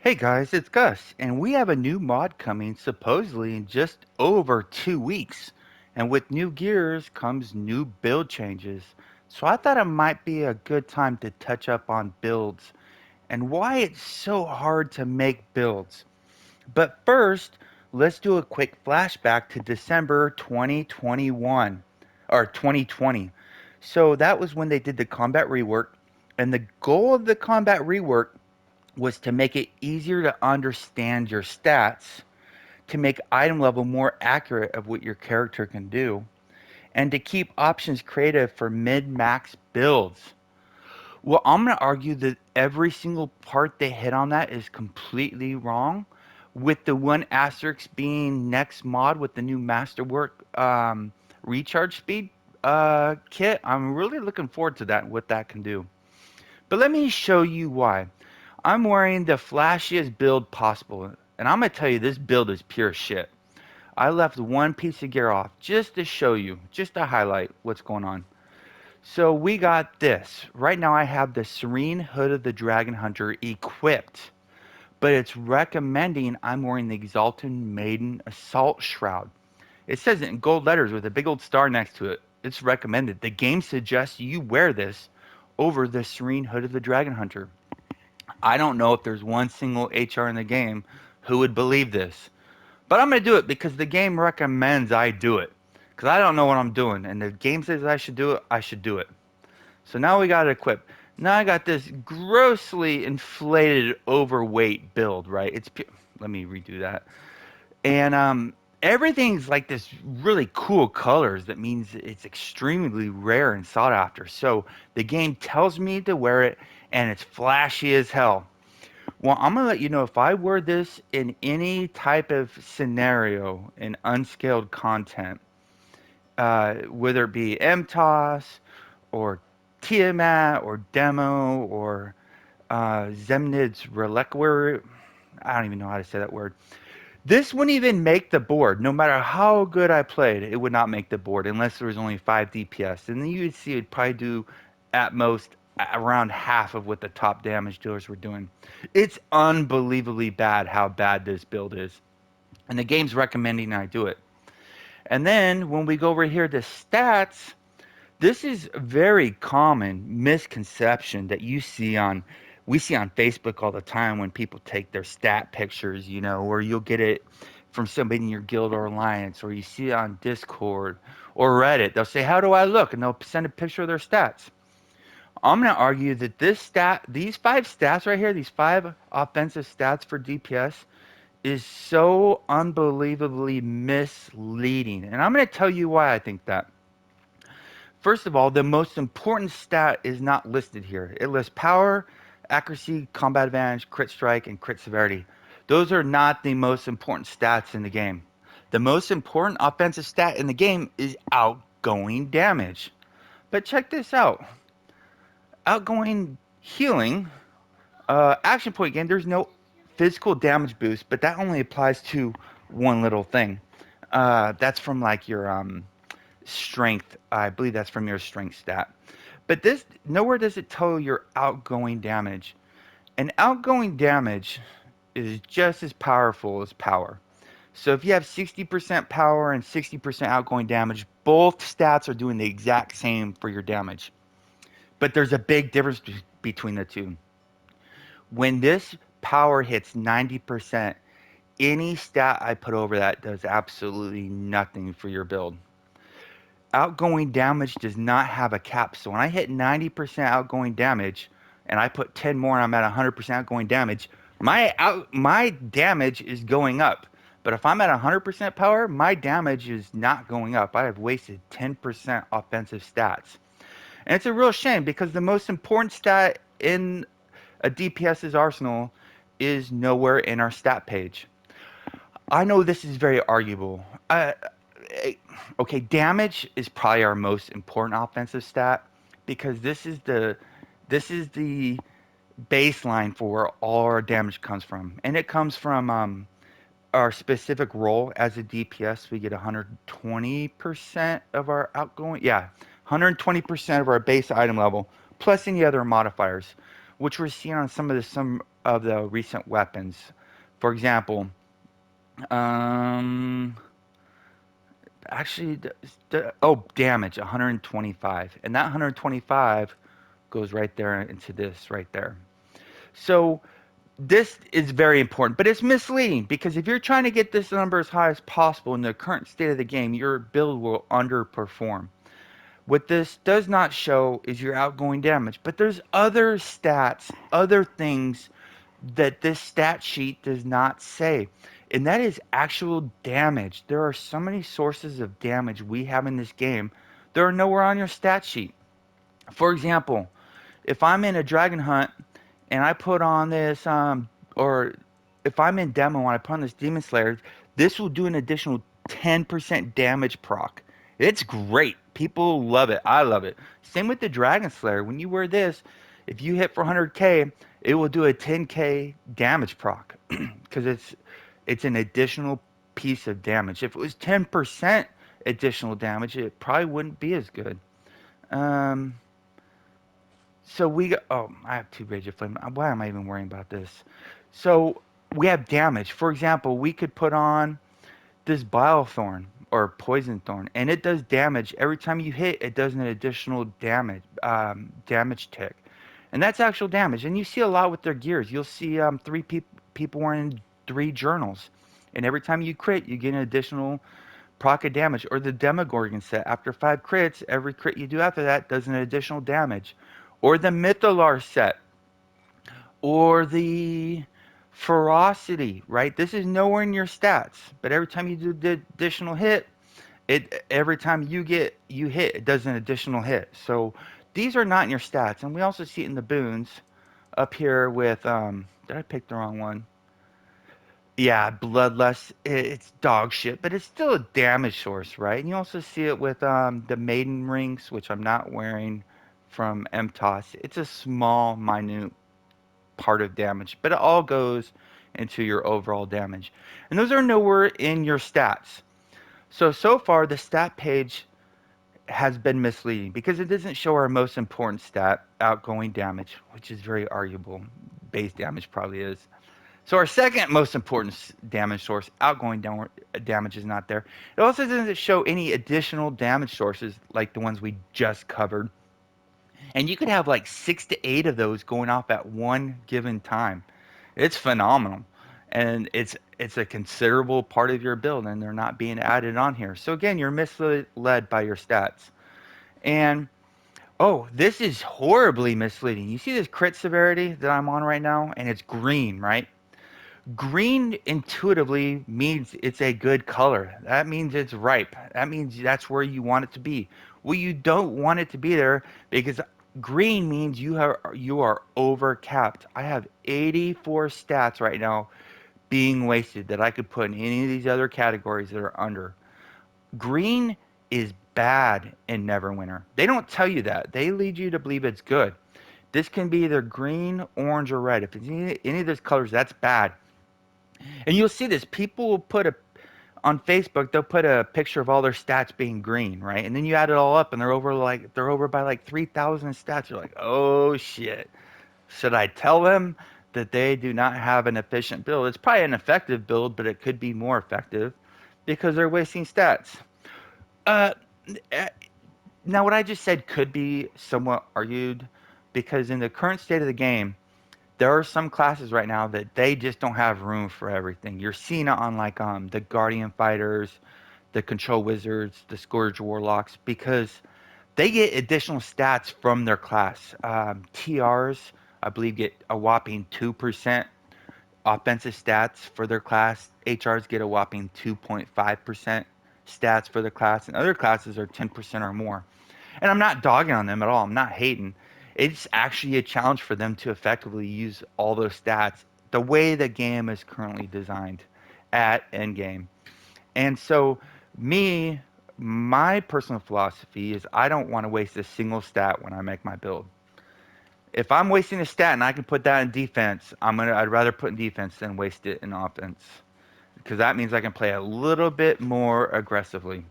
Hey guys, it's Gus, and we have a new mod coming supposedly in just over 2 weeks. And with new gears comes new build changes. So I thought it might be a good time to touch up on builds and why it's so hard to make builds. But first, let's do a quick flashback to December 2021 or 2020. So that was when they did the combat rework, and the goal of the combat rework was to make it easier to understand your stats, to make item level more accurate of what your character can do, and to keep options creative for mid-max builds. Well, I'm going to argue that every single part they hit on that is completely wrong, with the one asterisk being next mod with the new Masterwork recharge speed kit. I'm really looking forward to that, what that can do. But let me show you why. I'm wearing the flashiest build possible, and I'm gonna tell you this build is pure shit. I left one piece of gear off just to show you, just to highlight what's going on. So we got this. Right now I have the Serene Hood of the Dragon Hunter equipped, but it's recommending I'm wearing the Exalted Maiden Assault Shroud. It says it in gold letters with a big old star next to it. It's recommended. The game suggests you wear this over the Serene Hood of the Dragon Hunter. I don't know if there's one single HR in the game who would believe this, but I'm going to do it because the game recommends I do it. Because I don't know what I'm doing, and the game says I should do it, I should do it. So now we got it equipped. Now I got this grossly inflated, overweight build, right? Let me redo that. And everything's like this really cool colors. That means it's extremely rare and sought after. So the game tells me to wear it, and it's flashy as hell. Well, I'm gonna let you know if I wear this in any type of scenario in unscaled content, whether it be MTOS or Tiamat or Demo or Zemnid's Reliquary. I don't even know how to say that word. This wouldn't even make the board. No matter how good I played, it would not make the board unless there was only 5 DPS. And then you would see it'd probably do at most around half of what the top damage dealers were doing. It's unbelievably bad how bad this build is. And the game's recommending I do it. And then when we go over here to stats, this is a very common misconception that we see on Facebook all the time when people take their stat pictures, or you'll get it from somebody in your guild or alliance, or you see it on Discord or Reddit. They'll say, "How do I look?" and they'll send a picture of their stats. I'm going to argue that these 5 stats right here, these 5 offensive stats for DPS, is so unbelievably misleading. And I'm going to tell you why I think that. First of all, the most important stat is not listed here. It lists power, accuracy, combat advantage, crit strike, and crit severity. Those are not the most important stats in the game. The most important offensive stat in the game is outgoing damage. But check this out. Outgoing healing, action point gain, there's no physical damage boost, but that only applies to one little thing. That's from like your strength. I believe that's from your strength stat. But this nowhere does it tell your outgoing damage. And outgoing damage is just as powerful as power. So if you have 60% power and 60% outgoing damage, both stats are doing the exact same for your damage. But there's a big difference between the two. When this power hits 90%, any stat I put over that does absolutely nothing for your build. Outgoing damage does not have a cap. So when I hit 90% outgoing damage and I put 10 more and I'm at 100% outgoing damage, my damage is going up. But if I'm at 100% power, my damage is not going up. I have wasted 10% offensive stats. And it's a real shame because the most important stat in a DPS's arsenal is nowhere in our stat page. I know this is very arguable. Okay, damage is probably our most important offensive stat because this is the baseline for where all our damage comes from, and it comes from our specific role as a DPS. We get 120% of our outgoing, yeah, 120% of our base item level plus any other modifiers. which we're seeing on some of the recent weapons. For example, um, actually, damage 125, and that 125 goes right there into this right there. So this is very important, but it's misleading because if you're trying to get this number as high as possible in the current state of the game, your build will underperform. What this does not show is your outgoing damage, but there's other stats, other things that this stat sheet does not say, and that is actual damage. There are so many sources of damage we have in this game that are nowhere on your stat sheet. For example, if I'm in a dragon hunt and I put on this, or if I'm in demo and I put on this demon slayer, this will do an additional 10% damage proc. It's great. People love it. I love it. Same with the dragon slayer. When you wear this, if you hit for 100k, it will do a 10k damage proc because it's an additional piece of damage. If it was 10% additional damage, it probably wouldn't be as good. Um, so we got, oh, I have two Rage of Flame. Why am I even worrying about this? So we have damage. For example, we could put on this Bile Thorn or Poison Thorn, and it does damage. Every time you hit, it does an additional damage tick. And that's actual damage. And you see a lot with their gears. You'll see people wearing three journals. And every time you crit, you get an additional proc of damage. Or the Demogorgon set. After 5 crits, every crit you do after that does an additional damage. Or the Mythalar set. Or the Ferocity, right? This is nowhere in your stats. But every time you do the additional hit, every time you hit, it does an additional hit. So these are not in your stats. And we also see it in the boons up here with did I pick the wrong one? Yeah, Bloodlust. It's dog shit, but it's still a damage source, right? And you also see it with the Maiden Rings, which I'm not wearing from MTOS. It's a small, minute part of damage, but it all goes into your overall damage. And those are nowhere in your stats. So far, the stat page has been misleading because it doesn't show our most important stat, outgoing damage, which is very arguable. Base damage probably is. So our second most important damage source, outgoing damage, is not there. It also doesn't show any additional damage sources like the ones we just covered. And you could have like 6 to 8 of those going off at one given time. It's phenomenal. And it's a considerable part of your build, and they're not being added on here. So again, you're misled by your stats. And oh, this is horribly misleading. You see this crit severity that I'm on right now, and it's green, right? Green intuitively means it's a good color. That means it's ripe. That means that's where you want it to be. Well, you don't want it to be there because green means you are over capped. I have 84 stats right now being wasted that I could put in any of these other categories that are under. Green is bad in Neverwinter. They don't tell you that. They lead you to believe it's good. This can be either green, orange, or red. If it's any of those colors, that's bad. And you'll see this. People will put a on Facebook. They'll put a picture of all their stats being green, right? And then you add it all up, and they're over by like 3,000 stats. You're like, oh shit. Should I tell them that they do not have an efficient build? It's probably an effective build, but it could be more effective because they're wasting stats. Uh, eh, Now what I just said could be somewhat argued because in the current state of the game, there are some classes right now that they just don't have room for everything. You're seeing it on like the Guardian Fighters, the Control Wizards, the Scourge Warlocks because they get additional stats from their class. TRs, I believe, get a whopping 2% offensive stats for their class. HRs get a whopping 2.5% stats for their class, and other classes are 10% or more. And I'm not dogging on them at all. I'm not hating. It's actually a challenge for them to effectively use all those stats the way the game is currently designed at endgame. And so, me, my personal philosophy is I don't want to waste a single stat when I make my build. If I'm wasting a stat and I can put that in defense, I'd rather put in defense than waste it in offense because that means I can play a little bit more aggressively.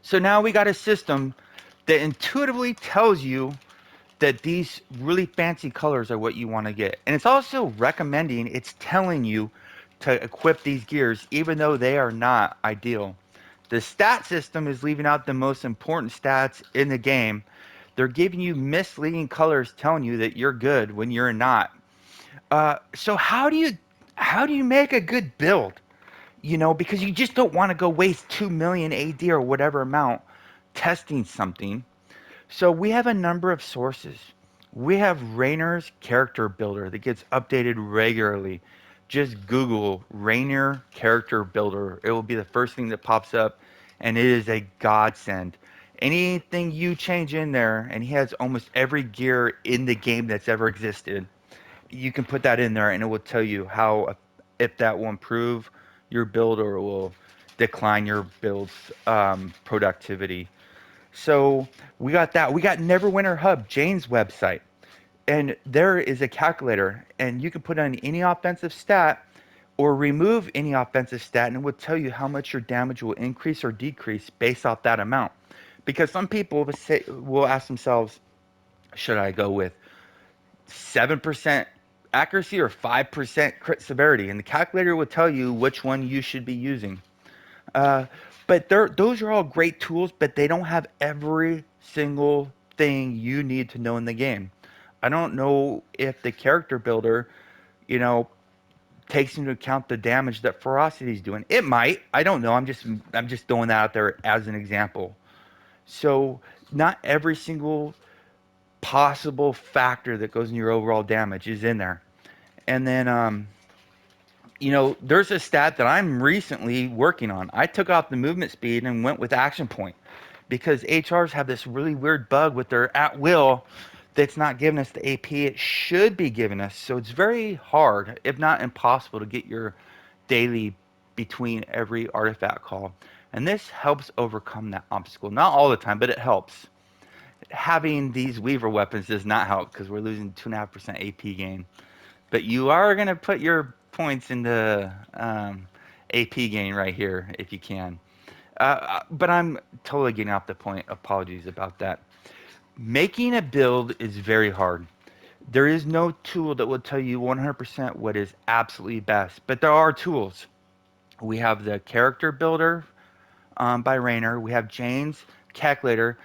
So now we got a system that intuitively tells you that these really fancy colors are what you want to get. And it's also recommending, it's telling you to equip these gears even though they are not ideal. The stat system is leaving out the most important stats in the game. They're giving you misleading colors telling you that you're good when you're not. So how do you make a good build? Because you just don't want to go waste 2 million AD or whatever amount testing something. So we have a number of sources. We have Rainer's character builder that gets updated regularly. Just Google Rainer character builder. It will be the first thing that pops up, and it is a godsend. Anything you change in there, and he has almost every gear in the game that's ever existed. You can put that in there, and it will tell you how, if that will improve your build or it will decline your build's productivity. So we got that. We got Neverwinter Hub, Jane's website. And there is a calculator, and you can put on any offensive stat or remove any offensive stat, and it will tell you how much your damage will increase or decrease based off that amount. Because some people will ask themselves, should I go with 7% accuracy or 5% crit severity? And the calculator will tell you which one you should be using. Uh, but those are all great tools, but they don't have every single thing you need to know in the game. I don't know if the character builder, you know, takes into account the damage that ferocity is doing. It might. I don't know. I'm just throwing that out there as an example. So not every single possible factor that goes in your overall damage is in there. And then there's a stat that I'm recently working on. I took off the movement speed and went with action point because HRs have this really weird bug with their at will that's not giving us the AP it should be giving us. So it's very hard, if not impossible, to get your daily between every artifact call. And this helps overcome that obstacle. Not all the time, but it helps. Having these Weaver weapons does not help because we're losing 2.5% AP gain. But you are going to put your points into AP gain right here if you can. But I'm totally getting off the point. Apologies about that. Making a build is very hard. There is no tool that will tell you 100% what is absolutely best, but there are tools. We have the character builder by Rayner. We have Jane's calculator.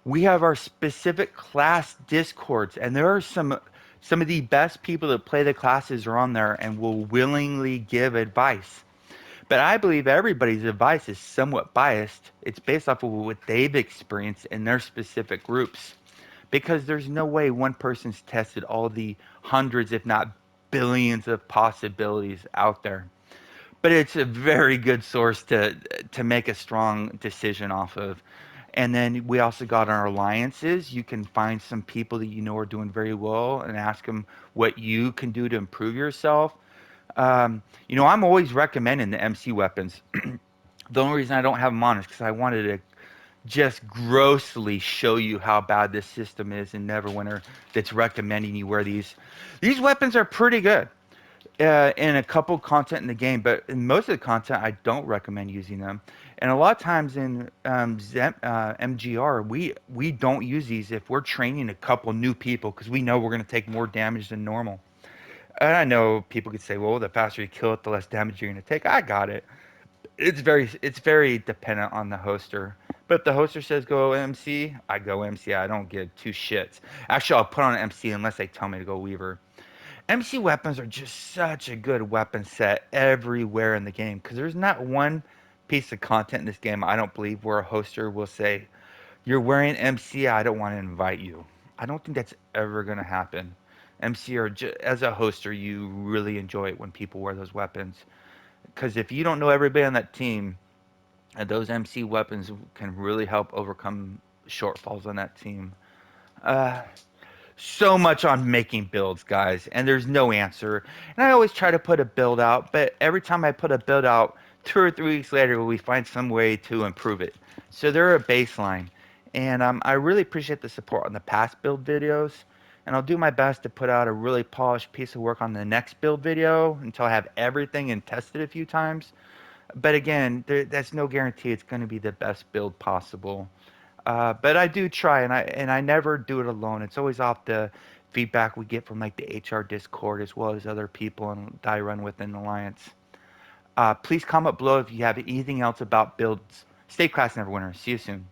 We have our specific class discords, and there are some of the best people that play the classes are on there and will willingly give advice. But I believe everybody's advice is somewhat biased. It's based off of what they've experienced in their specific groups. Because there's no way one person's tested all the hundreds, if not billions, of possibilities out there. But it's a very good source to make a strong decision off of. And then we also got our alliances. You can find some people that you know are doing very well and ask them what you can do to improve yourself. I'm always recommending the MC weapons. The only reason I don't have them on is because I wanted to just grossly show you how bad this system is in Neverwinter that's recommending you wear these. These weapons are pretty good in a couple content in the game, but in most of the content, I don't recommend using them. And a lot of times in MGR, we don't use these if we're training a couple new people because we know we're going to take more damage than normal. And I know people could say, well, the faster you kill it, the less damage you're going to take. I got it. It's very dependent on the hoster. But if the hoster says go MC, I go MC. I don't give two shits. Actually, I'll put on MC unless they tell me to go Weaver. MC weapons are just such a good weapon set everywhere in the game because there's not one piece of content in this game I don't believe where a hoster will say, you're wearing MC, I don't want to invite you. I don't think that's ever going to happen. MC as a hoster, you really enjoy it when people wear those weapons because if you don't know everybody on that team, those MC weapons can really help overcome shortfalls on that team. Uh, so much on making builds, guys, and there's no answer. And I always try to put a build out, but every time I put a build out, 2 or 3 weeks later, we find some way to improve it. So they're a baseline. And I really appreciate the support on the past build videos. And I'll do my best to put out a really polished piece of work on the next build video until I have everything and tested a few times. But again, that's no guarantee it's going to be the best build possible. But I do try, and I never do it alone. It's always off the feedback we get from like the HR Discord as well as other people that I run within the Alliance. Please comment below if you have anything else about builds. Stay class, Neverwinter. See you soon.